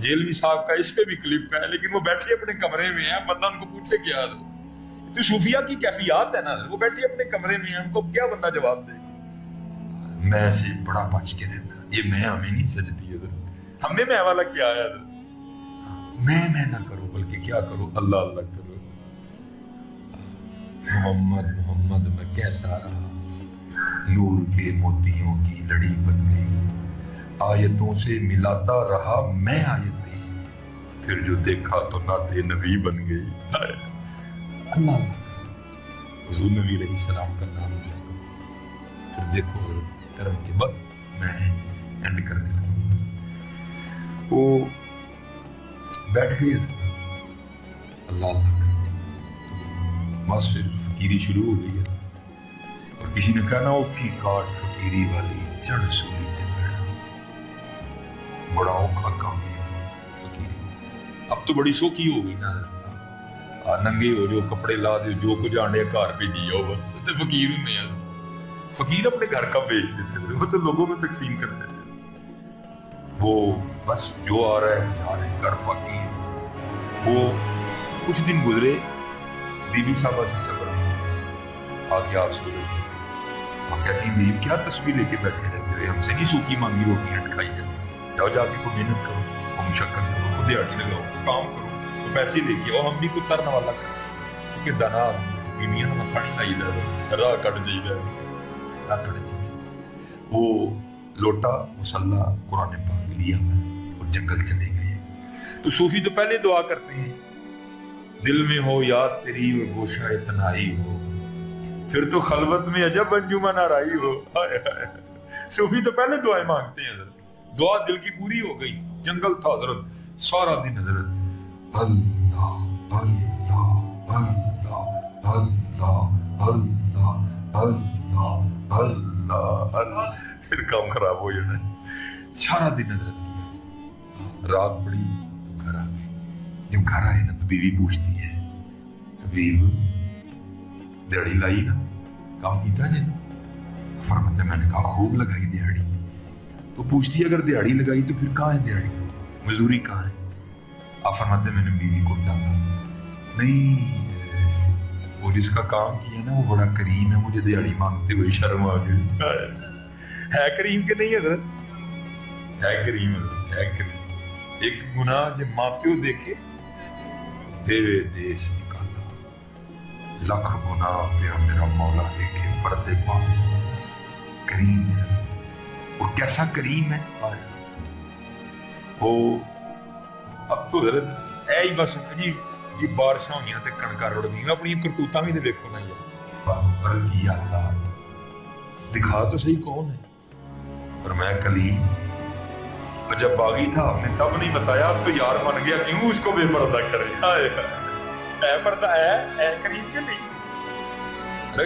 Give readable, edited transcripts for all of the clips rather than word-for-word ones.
जेलवी साहब का इस पे भी क्लिप है, लेकिन वो बैठे अपने कमरे में है, बंदा उनको पूछे क्या तो सूफिया की कैफियत है ना, वो बैठे अपने कमरे में है, उनको क्या बंदा जवाब देगा? मैं से बड़ा बच के रहना, ये मैं हमें नहीं सजती है, हमें मैं वाला क्या है, मैं ना करो बल्कि क्या करो, अल्लाह अल्लाह करो। मोहम्मद मोहम्मद मैं कहता रहा, नूर के मोतियों की लड़ी बन गई, आयतों से मिलाता रहा मैं आयतें, फिर जो देखा तो नाते नबी बन गई। अल्लाह हुजूर नबी अलैहिस्सलाम का नाम लिया करो, फिर देखो कर्म के, बस मैं एंड करने लगा। वो बैठ गए, अल्लाह अल्लाह, बस फिर फकीरी शुरू हो गई है। और किसी ने कहा ना, औखी काट फकीरी वाली जड़ सूली ते बैठा, बड़ा औखा काम है फकीरी। अब तो बड़ी सौखी हो गई ना, नंगे हो जो, कपड़े ला दो, जो कुछ आने घर पे दिया, बस फकीर में। फकीर अपने घर का बेचते थे, वो तो लोगों में तकसीम करते थे, वो बस जो आ रहा है जा रहे घर फकीर। वो कुछ दिन गुजरे, बीबी साहबा से सबर नहीं आगे, आप सूरज कहती बीब क्या तस्वीर लेके बैठे रहते हो, हमसे नहीं सूखी मांगी रोटी अटकाई जाती, जाओ जाके को मेहनत करो, को मुशक्कत करो, को दिहाड़ी लगाओ, को काम करो, तो पैसे लेके आओ, हम भी को तरन वाला करो, क्योंकि दाना बीबियां ना मथा नहीं लाई राह कट जाइए। वो लोटा मुसल्ला कुरान पाक लिया और जंगल चले गए। तो सूफी तो पहले दुआ करते हैं, दिल में हो याद तेरी और गोशा तनाई हो, फिर तो खलवत में अजब अंजुमन आराई हो। सूफी तो पहले दुआएं मांगते हैं, दुआ दिल की पूरी हो गई, जंगल था हजरत, सारा दिन हजरत अल्लाह अल्लाह अल्लाह अल्लाह अल्लाह अल्लाह अल्लाह अल्लाह, फिर काम खराब हो जाना है। सारा दिन हजरत किया, रात पड़ी तो घर आ गए। जब घर आए ना तो बीवी पूछती है, हबीब दिहाड़ी लाई ना, काम कीता जे? फरमाते मैंने कहा खूब लगाई दिहाड़ी। तो पूछती है अगर दिहाड़ी लगाई तो फिर कहाँ है दिहाड़ी, मजदूरी कहाँ है? आप फरमाते मैंने बीवी को डाला, नहीं वो जिसका काम किया ना वो बड़ा करीम है, मुझे दिहाड़ी मांगते हुए शर्म आ गई। है करीम के नहीं है? है करीम, है करीम। एक गुनाह जब माँ प्यो देखे तेरे देश निकाला, लख गुनाह पे मेरा मौला देखे पर्दे पा, करीम है। और कैसा करीम है वो। अब तो हजरत ऐ ही बस जी जी बारिशां होईयां ते कणकां रुड़ गईयां, अपनी करतूतां भी ते देखो ना यार। अर्ज़ की अल्लाह दिखा तो सही कौन है। पर मैं कलीम, जब बागी था हमने तब नहीं बताया, अब तो यार बन गया, क्यों उसको बेपर्दा करे। है पर्दा है करीम के नहीं।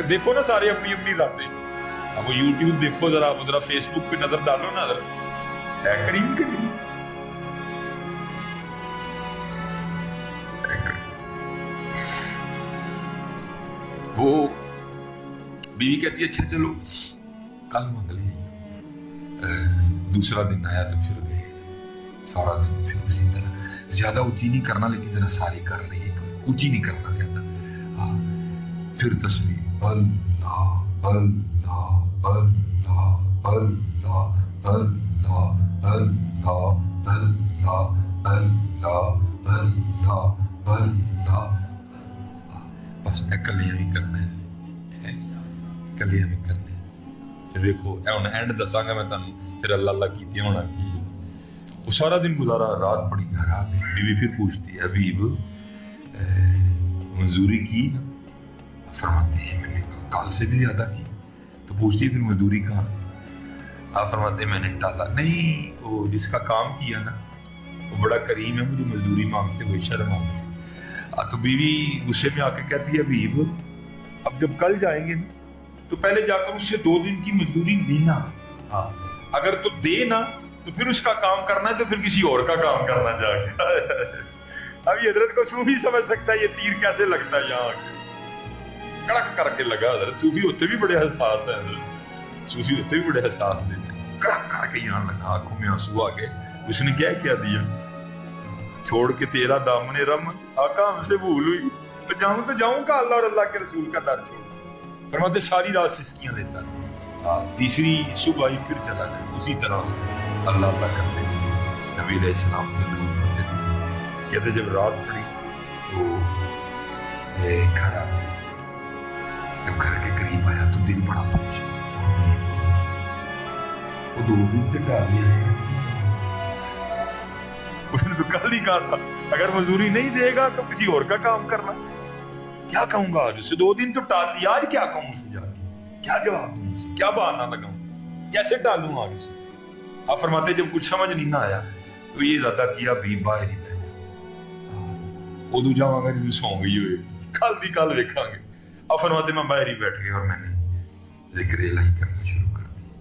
देखो ना सारे अपनी अपनी जाते, अब यूट्यूब देखो जरा फेसबुक पे नजर डालो ना, है करीम के नहीं। वो बीवी कहती है अच्छा चलो कल मांग ले। दूसरा दिन आया तो फिर गए, सारा दिन फिर उसी तरह, ज्यादा ऊंची नहीं करना लेकिन जरा सारी कर रही है, ऊंची नहीं करना ज्यादा। हाँ फिर तस्वीर अल्लाह अल्लाह अल्लाह अल्लाह अल्लाह अल्लाह अल्लाह अल्लाह अल्लाह अल्लाह, बस कलियां ही करना है, कलियां ही करना है। फिर देखो हुण एंड दसांगा मैं तुहानू, फिर अल्लाह अल्लाह कीती होना की। वो सारा दिन गुजारा, रात पड़ी घर आ गई, बीवी फिर पूछती है हबीब मजदूरी की? फरमाते हैं मैंने कल से भी ज्यादा की। तो पूछती फिर मजदूरी कहाँ? आप फरमाते मैंने टाला, नहीं वो जिसका काम किया ना वो बड़ा करीम है, मुझे मजदूरी मांगते हुए शर्म आ गई। तो बीवी गुस्से में आके कहती है हबीब अब जब कल जाएंगे तो पहले जाकर उससे 2 दिन की मजदूरी लेना, हाँ अगर तो दे ना तो फिर उसका काम करना है, तो फिर किसी और का काम करना जाके। अब ये हजरत को सूफी समझ सकता है ये तीर कैसे लगता है, यहाँ कड़क करके लगा। हजरत सूफी होते भी बड़े हसास है, सूफी होते भी बड़े हसास देते, कड़क करके यहाँ लगा, आंखों में आंसू आ गए। उसने क्या क्या दिया, छोड़ के तेरा दामने रम आका हमसे भूल हुई, तो जाऊं तो जाऊं का अल्लाह और अल्लाह के रसूल का दर छोड़। फरमाते सारी रात सिसकियां देता रहा, तीसरी सुबह ही फिर चला गया उसी तरह अल्लाह अल्लाह करते हुए नबी अलैहिस्सलाम के दरूद पढ़ते हुए। कहते जब रात पड़ी तो घर आ गया, जब घर के करीब आया तो दिल बड़ा परेशान, वो 2 दिन तक डाल लिया। उसने तो कल ही कहा था अगर मजदूरी नहीं देगा तो किसी और का काम करना। क्या कहूंगा आज उसे, 2 दिन तो टाल दिया, आज क्या कहूं उसे जाके, क्या जवाब दूं उसे, क्या बहाना लगाऊं, कैसे टालूं आज उसे। आप फरमाते जब कुछ समझ नहीं ना आया तो ये इरादा किया भी बाहर ही बैठ उदू जावांगा जब सौ गई हुए, कल दी कल वेखांगे। आप फरमाते मैं बाहर ही बैठ गया और मैंने जिक्र इलाही करना शुरू कर दिया।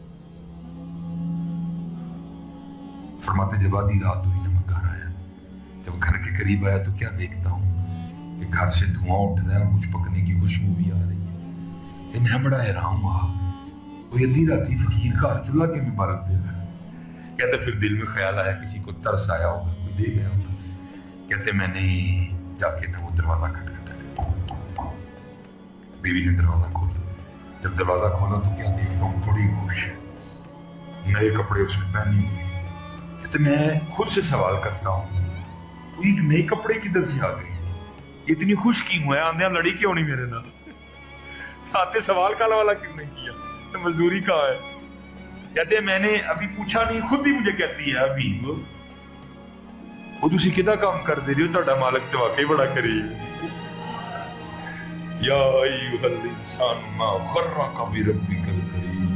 फरमाते जब आधी रात हुई, जब घर के करीब आया तो क्या देखता हूँ कि घर से धुआं उठ रहा है, कुछ पकने की खुशबू भी आ रही है। मैं बड़ा हैरान हुआ, कोई अद्धी राती फकीर घर चूल्हा के में बरत दे रहा। कहते फिर दिल में ख्याल आया किसी को तरस आया होगा, कोई दे गया होगा। कहते मैंने जाके ना वो दरवाजा खटखटाया, बीवी ने दरवाजा खोला। जब दरवाजा खोला तो क्या देखता हूँ, बड़ी खुश नए कपड़े उसने पहने हुए। कहते मैं खुद से सवाल करता हूँ नए कपड़े किधर से आ गए, इतनी खुश क्यों है, आंधिया लड़ी क्यों नहीं मेरे नाल, आते सवाल काला वाला क्यों नहीं किया, तो मजदूरी कहाँ है। कहते मैंने अभी पूछा नहीं, खुद ही मुझे कहती है अभी वो तुसी किदा काम कर दे रही हो, ਤੁਹਾਡਾ मालिक तो वाकई बड़ा करीम। या अय्युहल इंसान मा गर्रका बिरब्बिकल करीम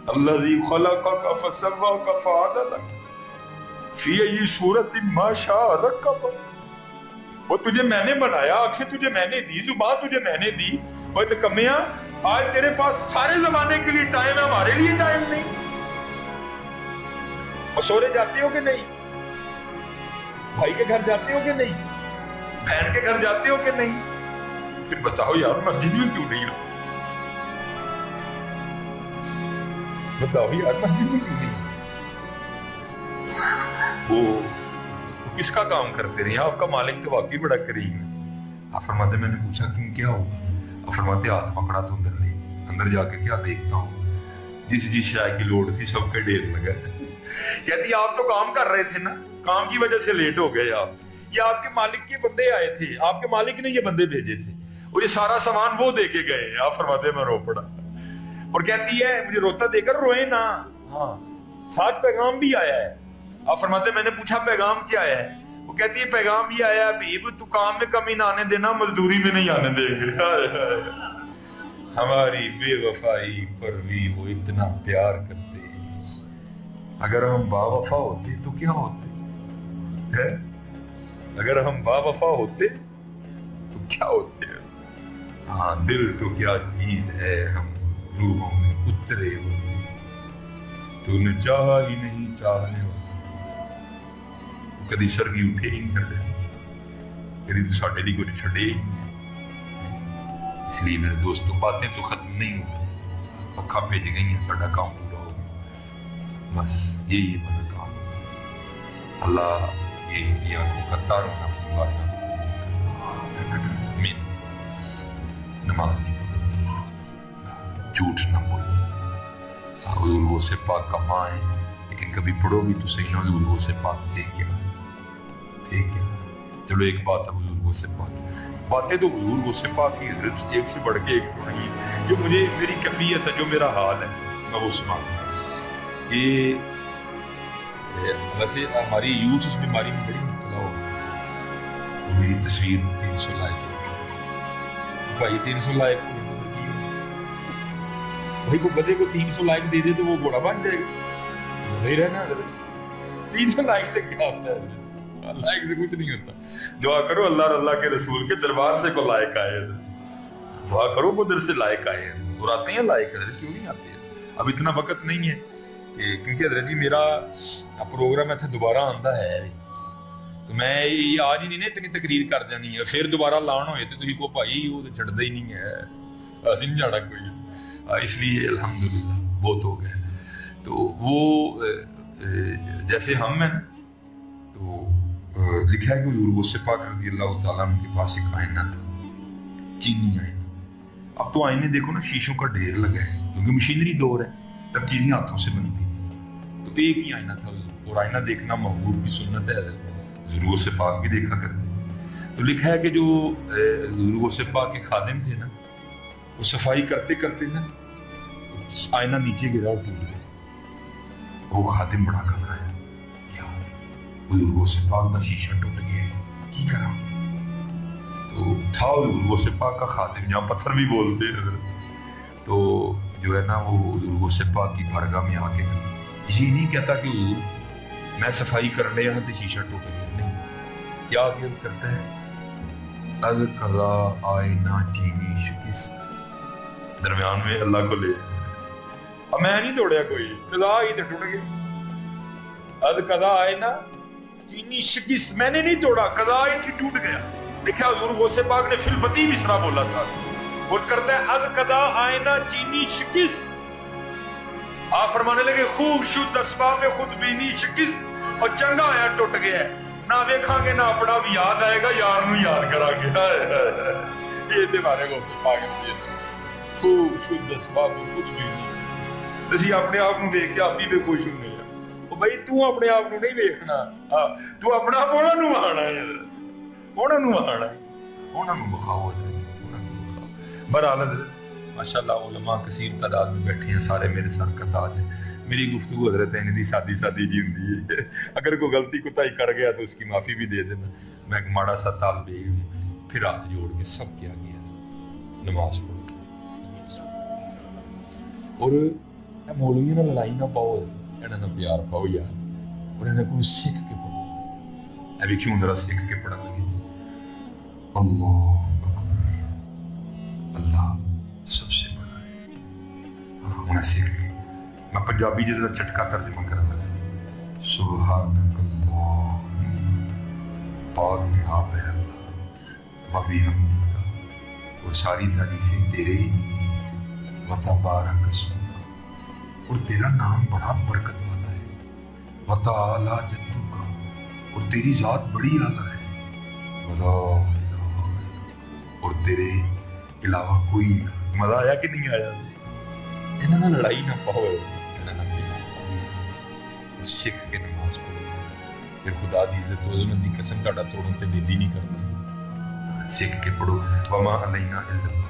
अल्लज़ी खलक़का फसव्वाका फअदलक फी अय्यि सूरतिन मा शाअ रक्कबक। वो तुझे मैंने बनाया, आंखें तुझे मैंने दी, जुबान तुझे मैंने दी, और कमियां आज तेरे पास सारे जमाने के लिए टाइम है, हमारे लिए टाइम नहीं। और सोने जाते हो कि नहीं, भाई के घर जाते हो कि नहीं, बहन के घर जाते हो कि नहीं, फिर बताओ यार मस्जिद में क्यों नहीं, बताओ यार मस्जिद में क्यों नहीं। वो किसका काम करते रहे, आपका मालिक तो वाकई बड़ा करीम है। आप फरमाते मैंने पूछा क्यों, क्या होगा। आप फरमाते हाथ पकड़ा तो अंदर जाके क्या देखता हूँ, जिस जिस शाय की लोड़ थी सबके ढेर लगा। कहती आप तो काम कर रहे थे ना, काम की वजह से लेट हो गए आप, ये आपके मालिक के बंदे आए थे, आपके मालिक ने ये बंदे भेजे थे और ये सारा सामान वो दे के गए। आप फरमाते मैं रो पड़ा, और कहती है मुझे रोता देकर रोए ना, हाँ साथ पैगाम भी आया है। आप फरमाते मैंने पूछा पैगाम क्या है, वो कहती है पैगाम ये आया हबीब तू काम में कमी ना आने देना, मजदूरी में नहीं आने देंगे। हमारी बेवफाई पर भी वो इतना प्यार करते हैं। अगर हम बावफा होते तो क्या होते है, अगर हम बावफा होते तो क्या होते हैं। हाँ दिल तो क्या चीज है, हम रूहों में उतरे होते, तूने चाहा ही नहीं चाहने होते, कभी सरगी उठे ही नहीं सकते, कभी तो साढ़े ली कोई छड़े ही नहीं। इसलिए मेरे दोस्तों बातें तो खत्म नहीं होगी, अखा भेज गई हैं, साडा काम पूरा हो गया, बस यही हमारा काम। अल्लाह ये आंखों का तारुना मुबारक मीन नमाजी पाबंदी, झूठ ना बोलो, हुजूर वो से पाक का माँ है, लेकिन कभी पढ़ो भी तो सही ना हुजूर वो से पाक थे क्या, थे क्या। चलो एक बात है हुजूर वो से पाक, बातें तो हुजूर वो से पाक की हजरत एक से बढ़ के एक सुनाई है, जो मुझे मेरी कैफियत है, जो मेरा हाल है मैं वो सुना। ये वैसे हमारी यूथ इस बीमारी में बड़ी मुब्तला हो गई। मेरी तस्वीर 300 लाइक भाई, 300 लाइक भाई को गधे को 300 लाइक दे दे तो वो घोड़ा बन जाएगा, गधा ही रहना। 300 लाइक से क्या होता है, लाइक से कुछ नहीं होता। दुआ करो अल्लाह और अल्लाह के रसूल के दरबार से को लायक आए, दुआ करो वो उधर से लायक आए, और आते हैं लायक, क्यों नहीं आते हैं। अब इतना वक्त नहीं है क्योंकि हजरत जी मेरा प्रोग्राम इतने दोबारा आंदा है, तो मैं आज ही नहीं ना इतनी तकरीर कर जानी है, फिर दोबारा लाण होए तो तुसीं को भाई वो तो छड्डदा ही नहीं है, असीं नहीं जाना कोई। इसलिए अल्हम्दुलिल्लाह बहुत हो गया। तो वो जैसे हम हैं तो लिखा है कि हुजूर गौसे पाक रज़ी अल्लाह तआला अन्हु के पास एक आईना था, चीनी आईना। अब तो आईने देखो ना शीशों का ढेर लगा है, क्योंकि मशीनरी दौर है, तब चीजें हाथों से बनती थी। तो एक ही आईना था, और आईना देखना महबूब की सुन्नत है, हुजूर गौसे पाक भी देखा करते थे। तो लिखा है कि जो हुजूर गौसे पाक के खादिम थे ना, वो सफाई करते करते ना आईना नीचे गिरा और टूट गया। वो खादिम बड़ा घबराया, हुजूर गौसे पाक का शीशा टूट गया, की करा? तो था हुजूर गौसे पाक का खादिम, यहाँ पत्थर भी बोलते हैं, तो जो है ना वो हुजूर गौसे पाक की बारगाह में आके ये नहीं कहता कि हुजूर मैं सफाई करने यहाँ तो शीशा टूट गया, नहीं, क्या अर्ज करता है, अज कज़ा आईना चीनी शिकिस्त, दरमियान में अल्लाह को ले, अब मैं नहीं तोड़या कोई, कज़ा ही तो टूट गया, अज कज़ा आईना चीनी शिकिस्त, मैंने नहीं तोड़ा, कज़ा ही थी टूट गया। देखा हुजूर गौसे पाक ने फिल बती मिसरा बोला साथ, वो करता है अज कज़ा आईना चीनी शिकिस्त, आप फरमाने लगे खूब शुद्ध असबाब में खुद बीनी शिकिस्त, और चंगा आया टूट गया, ना वेखांगे ना अपना भी याद आएगा, यार नू याद करांगे। ये ते मारे गौसे पाक ने खूब शुद्ध असबाब में खुद बीनी शिकिस्त, तुसी अपने आप नू देख के आप ही पे खुश होंगे, ओ भाई तू अपने आप नू नहीं देखना, हां तू अपना आप ਉਹਨਾਂ ਨੂੰ ਆਣਾ ਹੈ, ਉਹਨਾਂ ਨੂੰ ਆਣਾ ਹੈ, ਉਹਨਾਂ ਨੂੰ ਬਖਾਓ बहरहाल माशाअल्लाह उलमा कसीर तादाद में बैठे हैं, सारे मेरे सर का ताज है। मेरी गुफ्तगू हजरत है दी सादी सादी जी होंगी है, अगर कोई गलती कोताही कर गया तो उसकी माफी भी दे देना। मैं एक माड़ा सा तालिबे इल्म फिर हाथ जोड़ के सब क्या गया नमाज पढ़, और मौलवी ना लड़ाई ना पाओ, इन्हें ना प्यार पाओ यार, और इन्हें कोई सीख के पढ़ो, अभी क्यों जरा सीख के पढ़ा लगे, अल्लाह अल्लाह सबसे बड़ा है। उन्हें सीख के मैं पंजाबी जैसा झटका तर्जुमा करने लगा, सुब्हानकल्लाह, पाक है आप है अल्लाह, वबी हमदी का, और सारी तारीफें तेरे ही लिए, व तबारक अस्मुक, और तेरा नाम बड़ा बरकत वाला है, व तआला जद्दुका, और तेरी जात बड़ी आला है, वला इलाहा, और तेरे इलावा कोई ना। मजा आया कि नहीं आया? इन्हें ना लड़ाई ना पाओ, इन्हें ना प्यार पाओ, सीख के नमाज पढ़ो, फिर खुदा दी इज्जत दी कसम ਤੁਹਾਡਾ ਤੋੜਨ ਤੇ ਦਿਲ ਹੀ ਨਹੀਂ ਕਰਦਾ, सीख के पढ़ो। वमा अलैना इल्ला